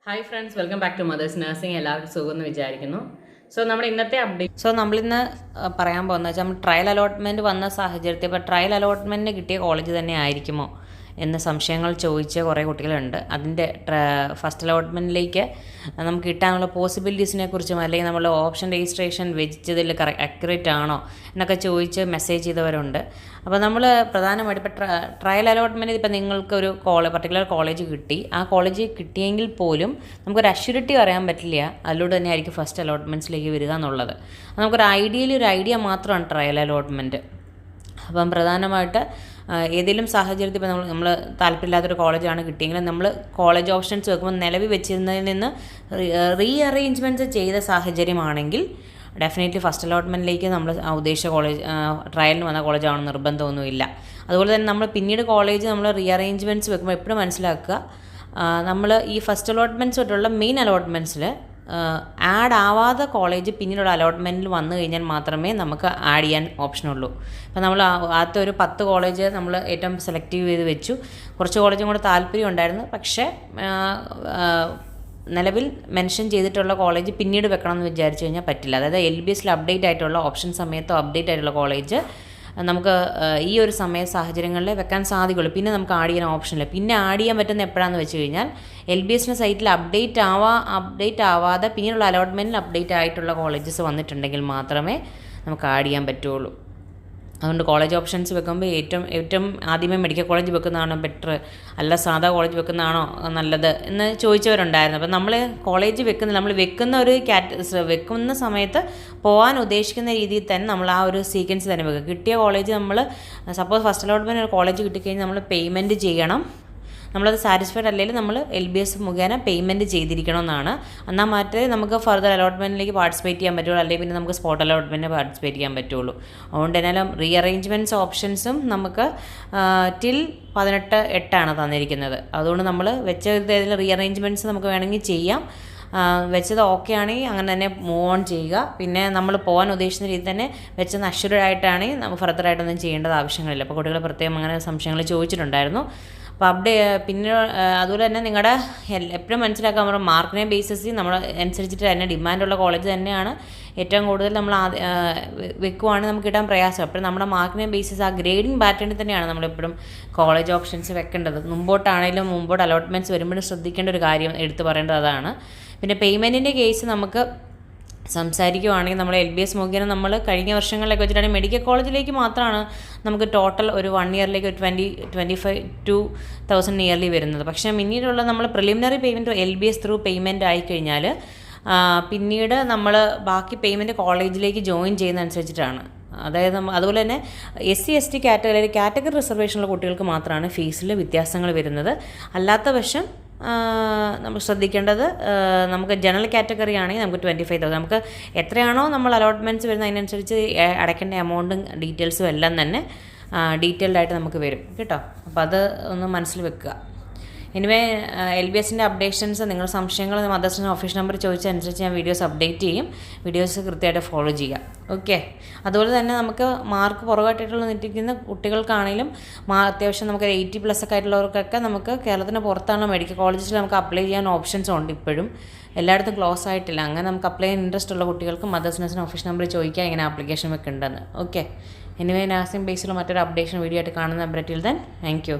Hi friends, welcome back to mothers nursing. എല്ലാവർക്കും സുഖമെന്ന് വിചാരിക്കുന്നു. നമ്മുടെ ഇന്നത്തെ അപ്ഡേറ്റ് നമ്മളിന്ന് പറയാൻ പോകുന്നത് വെച്ചാൽ നമ്മൾ ട്രയൽ അലോട്ട്മെൻറ്റ് വന്ന സാഹചര്യത്തിൽ ഇപ്പോൾ ട്രയൽ അലോട്ട്മെൻറ്റിന് കിട്ടിയ കോളേജ് തന്നെ ആയിരിക്കുമോ എന്ന സംശയങ്ങൾ ചോദിച്ച കുറേ കുട്ടികളുണ്ട്. അതിൻ്റെ ഫസ്റ്റ് അലോട്ട്മെൻറ്റിലേക്ക് നമുക്ക് കിട്ടാനുള്ള പോസിബിലിറ്റീസിനെ കുറിച്ചും അല്ലെങ്കിൽ നമ്മൾ ഓപ്ഷൻ രജിസ്ട്രേഷൻ വെച്ചതിൽ അക്യുറേറ്റ് ആണോ എന്നൊക്കെ ചോദിച്ച് മെസ്സേജ് ചെയ്തവരുണ്ട്. അപ്പോൾ നമ്മൾ പ്രധാനമായിട്ട് ഇപ്പോൾ ട്രയൽ അലോട്ട്മെൻറ്റ് ഇപ്പോൾ നിങ്ങൾക്കൊരു പർട്ടിക്കുലർ കോളേജ് കിട്ടി, ആ കോളേജ് കിട്ടിയെങ്കിൽ പോലും നമുക്കൊരു അഷ്യൂരിറ്റി പറയാൻ പറ്റില്ല അതിലൂടെ തന്നെ ആയിരിക്കും ഫസ്റ്റ് അലോട്ട്മെൻറ്റ്സിലേക്ക് വരിക എന്നുള്ളത്. നമുക്കൊരു ഐഡിയ മാത്രമാണ് ട്രയൽ അലോട്ട്മെൻറ്റ്. അപ്പം പ്രധാനമായിട്ട് ഏതെങ്കിലും സാഹചര്യത്തിൽ ഇപ്പോൾ നമ്മൾ താല്പര്യമില്ലാത്തൊരു കോളേജാണ് കിട്ടിയെങ്കിൽ നമ്മൾ കോളേജ് ഓപ്ഷൻസ് വെക്കുമ്പോൾ നിലവിൽ വെച്ചിരുന്നതിൽ നിന്ന് റീഅറേഞ്ച്മെൻറ്റ്സ് ചെയ്ത സാഹചര്യമാണെങ്കിൽ ഡെഫിനറ്റ്ലി ഫസ്റ്റ് അലോട്ട്മെൻറ്റിലേക്ക് നമ്മൾ ഉദ്ദേശിച്ച കോളേജ് ട്രയലിന് വന്ന കോളേജാണെന്ന് നിർബന്ധമൊന്നുമില്ല. അതുപോലെ തന്നെ നമ്മൾ പിന്നീട് കോളേജ് നമ്മൾ റീഅറേഞ്ച്മെൻറ്റ്സ് വെക്കുമ്പോൾ എപ്പോഴും മനസ്സിലാക്കുക, നമ്മൾ ഈ ഫസ്റ്റ് അലോട്ട്മെൻറ്റ്സ് തൊട്ടുള്ള മെയിൻ അലോട്ട്മെൻറ്റ്സിൽ ആഡ് ആവാതെ കോളേജ് പിന്നീടുള്ള അലോട്ട്മെൻറ്റിൽ വന്നു കഴിഞ്ഞാൽ മാത്രമേ നമുക്ക് ആഡ് ചെയ്യാൻ ഓപ്ഷനുള്ളൂ. അപ്പോൾ നമ്മൾ ആദ്യത്തെ ഒരു 10 കോളേജ് നമ്മൾ ഏറ്റവും സെലക്റ്റീവ് ചെയ്ത് വെച്ചു. കുറച്ച് കോളേജും കൂടെ താല്പര്യം ഉണ്ടായിരുന്നു, പക്ഷേ നിലവിൽ മെൻഷൻ ചെയ്തിട്ടുള്ള കോളേജ് പിന്നീട് വെക്കണം എന്ന് വിചാരിച്ചു കഴിഞ്ഞാൽ പറ്റില്ല. അതായത് LBSൽ അപ്ഡേറ്റ് ആയിട്ടുള്ള ഓപ്ഷൻ സമയത്തോ അപ്ഡേറ്റ് ആയിട്ടുള്ള കോളേജ് നമുക്ക് ഈ ഒരു സാഹചര്യങ്ങളിൽ വെക്കാൻ സാധിക്കുള്ളൂ. പിന്നെ നമുക്ക് ആഡ് ചെയ്യാൻ ഓപ്ഷനില്ല. പിന്നെ ആഡ് ചെയ്യാൻ പറ്റുന്ന എപ്പോഴാണെന്ന് വെച്ച് കഴിഞ്ഞാൽ LBSൻ്റെ സൈറ്റിൽ അപ്ഡേറ്റ് ആവാതെ പിന്നീടുള്ള അലോട്ട്മെൻറ്റിൽ അപ്ഡേറ്റ് ആയിട്ടുള്ള കോളേജസ് വന്നിട്ടുണ്ടെങ്കിൽ മാത്രമേ നമുക്ക് ആഡ് ചെയ്യാൻ പറ്റുള്ളൂ. അതുകൊണ്ട് കോളേജ് ഓപ്ഷൻസ് വെക്കുമ്പോൾ ഏറ്റവും ആദ്യമേ മെഡിക്കൽ കോളേജ് വെക്കുന്നതാണോ ബെറ്റർ, അല്ല സാധാ കോളേജ് വെക്കുന്നതാണോ നല്ലത് എന്ന് ചോദിച്ചവരുണ്ടായിരുന്നു. അപ്പോൾ നമ്മൾ കോളേജ് വെക്കുന്ന സമയത്ത് പോകാൻ ഉദ്ദേശിക്കുന്ന രീതിയിൽ തന്നെ നമ്മൾ ആ ഒരു സീക്വൻസ് തന്നെ വെക്കുക. കിട്ടിയ കോളേജ് നമ്മൾ സപ്പോസ് ഫസ്റ്റ് അലോട്ട്മെൻറ്റ് ഒരു കോളേജ് കിട്ടിക്കഴിഞ്ഞാൽ നമ്മൾ പേയ്മെൻറ്റ് ചെയ്യണം. നമ്മളത് സാറ്റിസ്ഫൈഡ് അല്ലെങ്കിൽ നമ്മൾ LBS മുഖേന പേയ്മെൻറ്റ് ചെയ്തിരിക്കണമെന്നാണ്. എന്നാൽ മാത്രമേ നമുക്ക് ഫർദർ അലോട്ട്മെൻറ്റിലേക്ക് പാർട്ടിസിപ്പേറ്റ് ചെയ്യാൻ പറ്റുള്ളൂ, അല്ലെങ്കിൽ പിന്നെ നമുക്ക് സ്പോട്ട് അലോട്ട്മെൻറ്റിന് പാർട്ടിസിപ്പേറ്റ് ചെയ്യാൻ പറ്റുള്ളൂ. അതുകൊണ്ട് തന്നെ റീഅറേഞ്ച്മെൻറ്റ്സ് ഓപ്ഷൻസും നമുക്ക് ടിൽ 18/8 തന്നിരിക്കുന്നത്. അതുകൊണ്ട് നമ്മൾ വെച്ചതിൽ റീഅറേഞ്ച്മെൻറ്റ്സ് നമുക്ക് വേണമെങ്കിൽ ചെയ്യാം. വെച്ചത് ഓക്കെ ആണെങ്കിൽ അങ്ങനെ തന്നെ മൂവ് ഓൺ ചെയ്യുക. പിന്നെ നമ്മൾ പോകാൻ ഉദ്ദേശിക്കുന്ന രീതി തന്നെ വെച്ചത് അഷ്യൂർഡ് ആയിട്ടാണെങ്കിൽ നമുക്ക് ഫർദറായിട്ടൊന്നും ചെയ്യേണ്ടത് ആവശ്യങ്ങളില്ല. അപ്പോൾ കുട്ടികൾ പ്രത്യേകം അങ്ങനെ സംശയങ്ങൾ ചോദിച്ചിട്ടുണ്ടായിരുന്നു. അപ്പോൾ പിന്നെ അതുപോലെ തന്നെ നിങ്ങളുടെ എപ്പോഴും മനസ്സിലാക്കാൻ നമ്മുടെ മാർക്കിനെ ബേസിസ് നമ്മൾ അനുസരിച്ചിട്ട് തന്നെ ഡിമാൻഡുള്ള കോളേജ് തന്നെയാണ് ഏറ്റവും കൂടുതൽ നമ്മൾ വെക്കുവാണെങ്കിൽ നമുക്ക് കിട്ടാൻ പ്രയാസം. അപ്പോൾ നമ്മുടെ മാർക്കിനെ ബേസിസ് ആ ഗ്രേഡിംഗ് പാറ്റേണിൽ തന്നെയാണ് നമ്മളെപ്പോഴും കോളേജ് ഓപ്ഷൻസ് വെക്കേണ്ടത്. മുമ്പോട്ട് അലോട്ട്മെൻറ്റ്സ് വരുമ്പോഴും ശ്രദ്ധിക്കേണ്ട ഒരു കാര്യം എടുത്തു പറയേണ്ടത് അതാണ്. പിന്നെ പേയ്മെൻറ്റിൻ്റെ കേസ് നമുക്ക് സംസാരിക്കുവാണെങ്കിൽ നമ്മൾ LBS മുഖേന നമ്മൾ കഴിഞ്ഞ വർഷങ്ങളിലൊക്കെ വെച്ചിട്ടാണെങ്കിൽ മെഡിക്കൽ കോളേജിലേക്ക് മാത്രമാണ് നമുക്ക് ടോട്ടൽ ഒരു 1 ഇയറിലേക്ക് 25,000 നിയർലി വരുന്നത്. പക്ഷേ പിന്നീടുള്ള നമ്മൾ preliminary payment LBS through payment ആയിക്കഴിഞ്ഞാൽ പിന്നീട് നമ്മൾ ബാക്കി പേയ്മെൻറ്റ് കോളേജിലേക്ക് ജോയിൻ ചെയ്യുന്നതനുസരിച്ചിട്ടാണ്. അതായത് അതുപോലെ തന്നെ SC/ST കാറ്റഗറി റിസർവേഷനുള്ള കുട്ടികൾക്ക് മാത്രമാണ് ഫീസിൽ വ്യത്യാസങ്ങൾ വരുന്നത്. അല്ലാത്ത പക്ഷം നമ്മൾ ശ്രദ്ധിക്കേണ്ടത്, നമുക്ക് ജനറൽ കാറ്റഗറി ആണെങ്കിൽ നമുക്ക് 25,000, നമുക്ക് എത്രയാണോ നമ്മൾ അലോട്ട്മെൻറ്റ്സ് വരുന്നത് അതിനനുസരിച്ച് അടയ്ക്കേണ്ട എമൗണ്ടും ഡീറ്റെയിൽസും എല്ലാം തന്നെ ഡീറ്റെയിൽഡായിട്ട് നമുക്ക് വരും കേട്ടോ. അപ്പോൾ അത് ഒന്ന് മനസ്സിൽ വെക്കുക. എനിവേ LBSൻ്റെ അപ്ഡേഷൻസ് നിങ്ങളുടെ സംശയങ്ങൾ മദേഴ്സിൻ്റെ ഓഫീസ് നമ്പർ ചോദിച്ചതനുസരിച്ച് ഞാൻ വീഡിയോസ് അപ്ഡേറ്റ് ചെയ്യും. വീഡിയോസ് കൃത്യമായിട്ട് ഫോളോ ചെയ്യുക. ഓക്കെ. അതുപോലെ തന്നെ നമുക്ക് മാർക്ക് പുറകോട്ടായിട്ടുള്ള നിൽക്കുന്ന കുട്ടികൾക്കാണെങ്കിലും അത്യാവശ്യം നമുക്ക് 80+ ഒക്കെ ആയിട്ടുള്ളവർക്കൊക്കെ നമുക്ക് കേരളത്തിന് പുറത്താണ് മെഡിക്കൽ കോളേജിൽ നമുക്ക് അപ്ലൈ ചെയ്യാൻ ഓപ്ഷൻസ് ഉണ്ട്. ഇപ്പോഴും എല്ലായിടത്തും ക്ലോസ് ആയിട്ടില്ല. അങ്ങനെ നമുക്ക് അപ്ലൈ ചെയ്യാൻ ഇൻട്രസ്റ്റ് ഉള്ള കുട്ടികൾക്ക് മദേഴ്സ് നഴ്സിംഗ് ഓഫീസ് നമ്പർ ചോദിക്കുക ഇങ്ങനെ ആപ്ലിക്കേഷൻ വെക്കുന്നുണ്ടെന്ന്. ഓക്കെ. എനിവേ നഴ്സിംഗ് ബേസിലുള്ള മറ്റൊരു അപ്ഡേഷൻ വീഡിയോ ആയിട്ട് കാണുന്ന ബ്രെറ്റിൽ ദെൻ താങ്ക് യു.